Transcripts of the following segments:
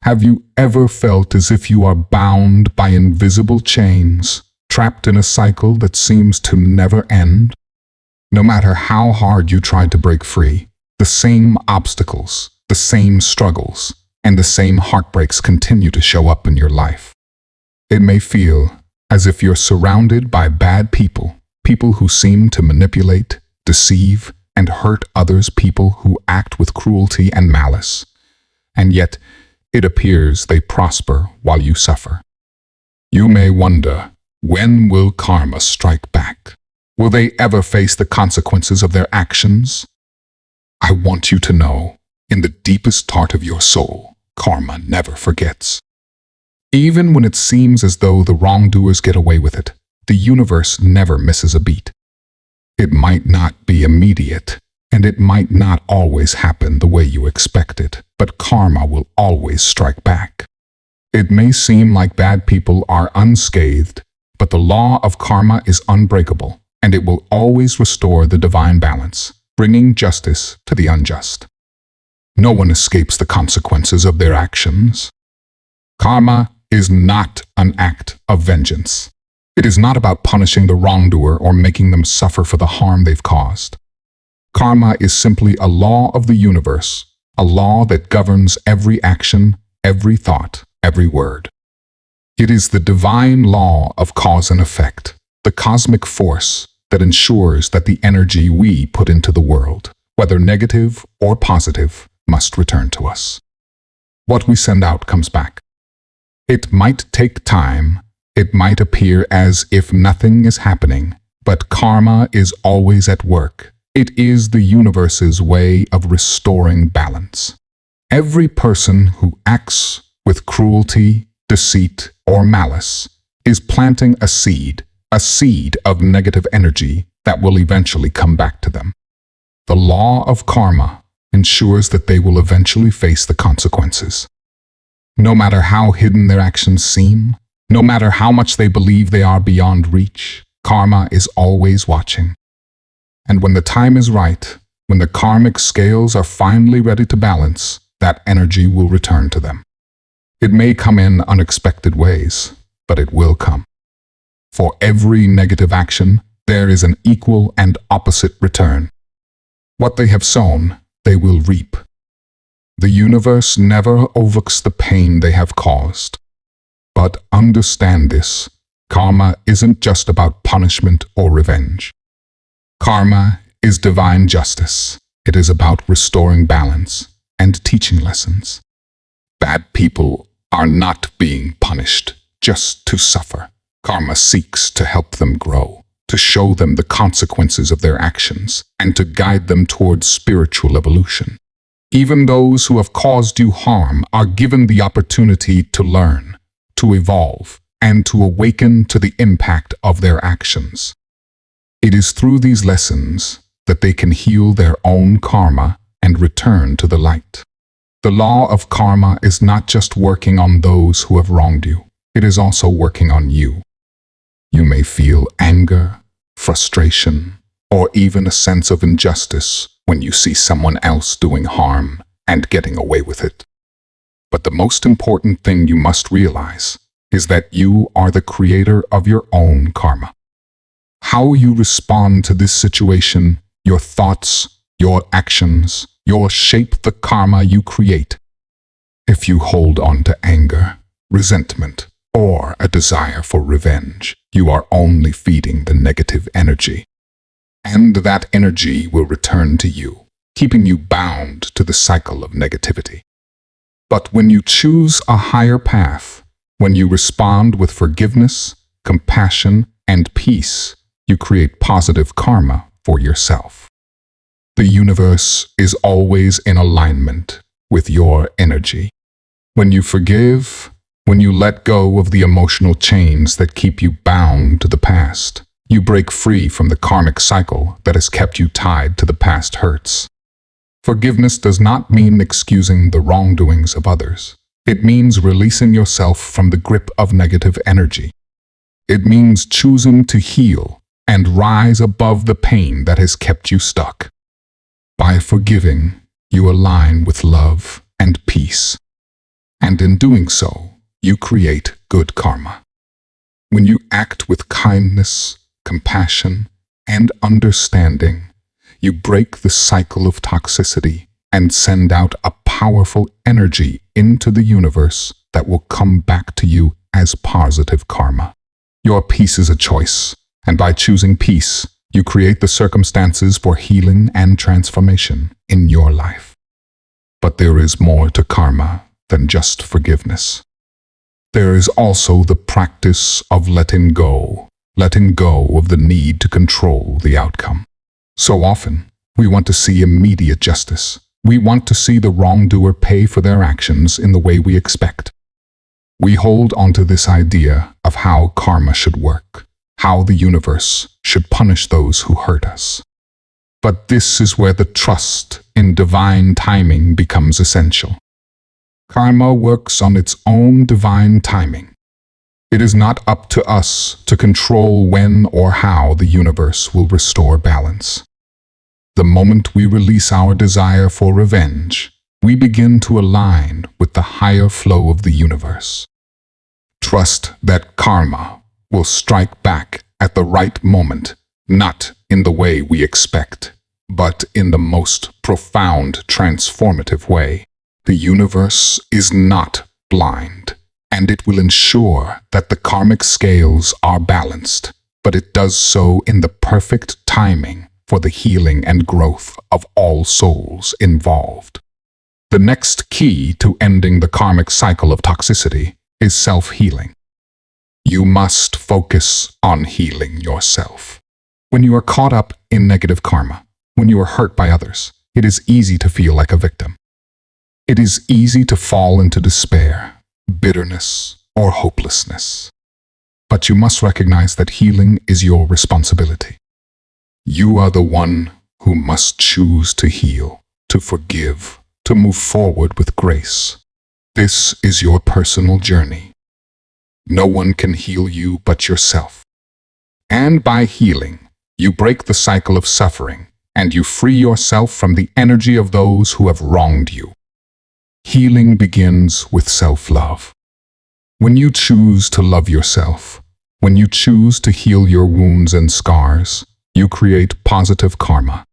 Have you ever felt as if you are bound by invisible chains, trapped in a cycle that seems to never end? No matter how hard you try to break free, the same obstacles, the same struggles, and the same heartbreaks continue to show up in your life. It may feel as if you're surrounded by bad people, people who seem to manipulate, deceive, and hurt others, people who act with cruelty and malice. And yet, it appears they prosper while you suffer. You may wonder, when will karma strike back? Will they ever face the consequences of their actions? I want you to know, in the deepest heart of your soul, karma never forgets. Even when it seems as though the wrongdoers get away with it, the universe never misses a beat. It might not be immediate, and it might not always happen the way you expect it, but karma will always strike back. It may seem like bad people are unscathed, but the law of karma is unbreakable, and it will always restore the divine balance, bringing justice to the unjust. No one escapes the consequences of their actions. Karma is not an act of vengeance. It is not about punishing the wrongdoer or making them suffer for the harm they've caused. Karma is simply a law of the universe, a law that governs every action, every thought, every word. It is the divine law of cause and effect, the cosmic force that ensures that the energy we put into the world, whether negative or positive, must return to us. What we send out comes back. It might take time, it might appear as if nothing is happening, but karma is always at work. It is the universe's way of restoring balance. Every person who acts with cruelty, deceit, or malice is planting a seed of negative energy that will eventually come back to them. The law of karma ensures that they will eventually face the consequences. No matter how hidden their actions seem, no matter how much they believe they are beyond reach, karma is always watching. And when the time is right, when the karmic scales are finally ready to balance, that energy will return to them. It may come in unexpected ways, but it will come. For every negative action, there is an equal and opposite return. What they have sown, they will reap. The universe never overlooks the pain they have caused. But understand this, karma isn't just about punishment or revenge. Karma is divine justice. It is about restoring balance and teaching lessons. Bad people are not being punished just to suffer. Karma seeks to help them grow, to show them the consequences of their actions, and to guide them towards spiritual evolution. Even those who have caused you harm are given the opportunity to learn, to evolve, and to awaken to the impact of their actions. It is through these lessons that they can heal their own karma and return to the light. The law of karma is not just working on those who have wronged you, it is also working on you. You may feel anger, frustration, or even a sense of injustice when you see someone else doing harm and getting away with it. But the most important thing you must realize is that you are the creator of your own karma. How you respond to this situation, your thoughts, your actions, your shape the karma you create. If you hold on to anger, resentment, or a desire for revenge, you are only feeding the negative energy. And that energy will return to you, keeping you bound to the cycle of negativity. But when you choose a higher path, when you respond with forgiveness, compassion, and peace, you create positive karma for yourself. The universe is always in alignment with your energy. When you forgive, when you let go of the emotional chains that keep you bound to the past, you break free from the karmic cycle that has kept you tied to the past hurts. Forgiveness does not mean excusing the wrongdoings of others. It means releasing yourself from the grip of negative energy. It means choosing to heal and rise above the pain that has kept you stuck. By forgiving, you align with love and peace. And in doing so, you create good karma. When you act with kindness, compassion, and understanding, you break the cycle of toxicity and send out a powerful energy into the universe that will come back to you as positive karma. Your peace is a choice, and by choosing peace, you create the circumstances for healing and transformation in your life. But there is more to karma than just forgiveness. There is also the practice of letting go of the need to control the outcome. So often, we want to see immediate justice. We want to see the wrongdoer pay for their actions in the way we expect. We hold onto this idea of how karma should work, how the universe should punish those who hurt us. But this is where the trust in divine timing becomes essential. Karma works on its own divine timing. It is not up to us to control when or how the universe will restore balance. The moment we release our desire for revenge, we begin to align with the higher flow of the universe. Trust that karma will strike back at the right moment, not in the way we expect, but in the most profound, transformative way. The universe is not blind, and it will ensure that the karmic scales are balanced, but it does so in the perfect timing for the healing and growth of all souls involved. The next key to ending the karmic cycle of toxicity is self-healing. You must focus on healing yourself. When you are caught up in negative karma, when you are hurt by others, it is easy to feel like a victim. It is easy to fall into despair, bitterness, or hopelessness. But you must recognize that healing is your responsibility. You are the one who must choose to heal, to forgive, to move forward with grace. This is your personal journey. No one can heal you but yourself. And by healing, you break the cycle of suffering, and you free yourself from the energy of those who have wronged you. Healing begins with self-love. When you choose to love yourself, when you choose to heal your wounds and scars, you create positive karma.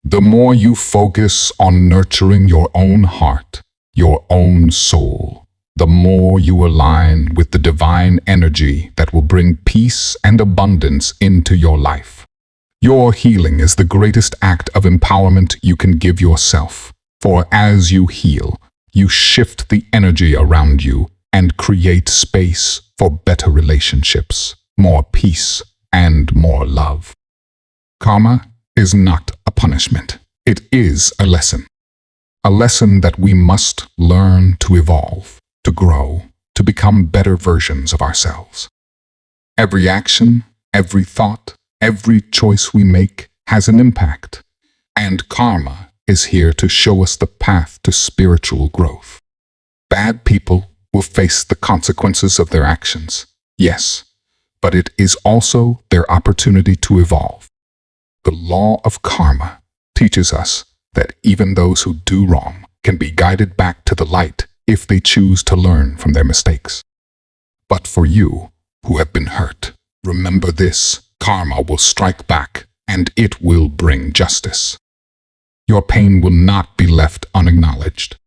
The more you focus on nurturing your own heart, your own soul, the more you align with the divine energy that will bring peace and abundance into your life. Your healing is the greatest act of empowerment you can give yourself, for as you heal, you shift the energy around you and create space for better relationships, more peace, and more love. Karma is not a punishment. It is a lesson that we must learn to evolve, to grow, to become better versions of ourselves. Every action, every thought, every choice we make has an impact, and karma is here to show us the path to spiritual growth. Bad people will face the consequences of their actions, yes, but it is also their opportunity to evolve. The law of karma teaches us that even those who do wrong can be guided back to the light if they choose to learn from their mistakes. But for you who have been hurt, remember this: karma will strike back and it will bring justice. Your pain will not be left unacknowledged.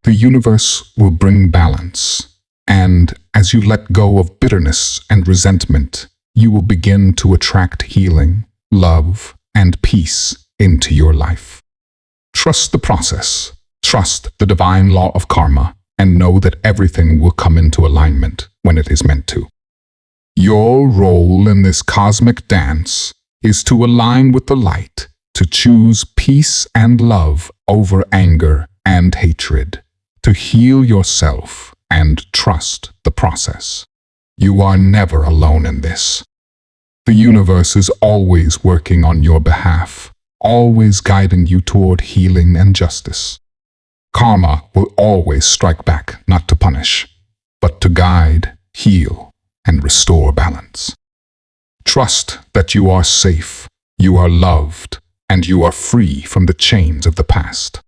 The universe will bring balance, and as you let go of bitterness and resentment, you will begin to attract healing, love, and peace into your life. Trust the process, trust the divine law of karma, and know that everything will come into alignment when it is meant to. Your role in this cosmic dance is to align with the light, to choose peace and love over anger and hatred, to heal yourself and trust the process. You are never alone in this. The universe is always working on your behalf, always guiding you toward healing and justice. Karma will always strike back, not to punish, but to guide, heal, and restore balance. Trust that you are safe, you are loved, and you are free from the chains of the past.